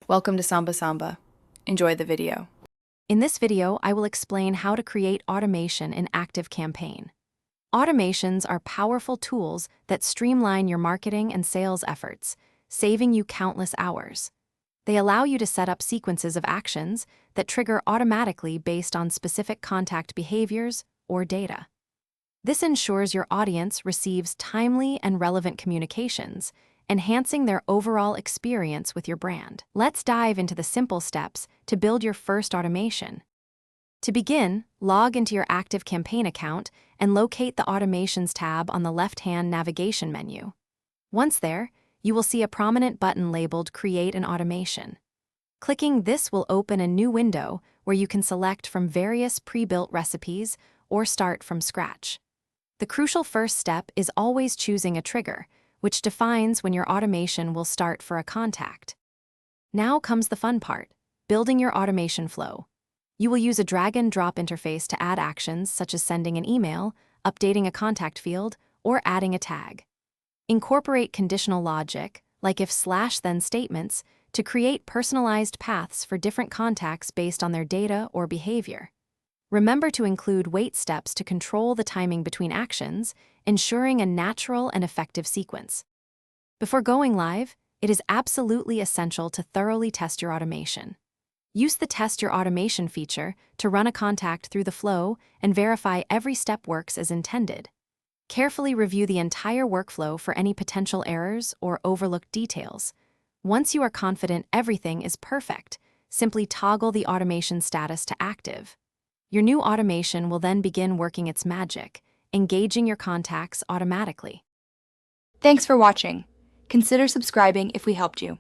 Welcome to Samba Samba. Enjoy the video. In this video, I will explain how to create automation in ActiveCampaign. Automations are powerful tools that streamline your marketing and sales efforts, saving you countless hours. They allow you to set up sequences of actions that trigger automatically based on specific contact behaviors or data. This ensures your audience receives timely and relevant communications, enhancing their overall experience with your brand. Let's dive into the simple steps to build your first automation. To begin, log into your ActiveCampaign account and locate the Automations tab on the left-hand navigation menu. Once there, you will see a prominent button labeled Create an Automation. Clicking this will open a new window where you can select from various pre-built recipes or start from scratch. The crucial first step is always choosing a trigger, which defines when your automation will start for a contact. Now comes the fun part, building your automation flow. You will use a drag-and-drop interface to add actions such as sending an email, updating a contact field, or adding a tag. Incorporate conditional logic, like if/then statements, to create personalized paths for different contacts based on their data or behavior. Remember to include wait steps to control the timing between actions, ensuring a natural and effective sequence. Before going live, it is absolutely essential to thoroughly test your automation. Use the Test Your Automation feature to run a contact through the flow and verify every step works as intended. Carefully review the entire workflow for any potential errors or overlooked details. Once you are confident everything is perfect, simply toggle the automation status to active. Your new automation will then begin working its magic, engaging your contacts automatically. Thanks for watching. Consider subscribing if we helped you.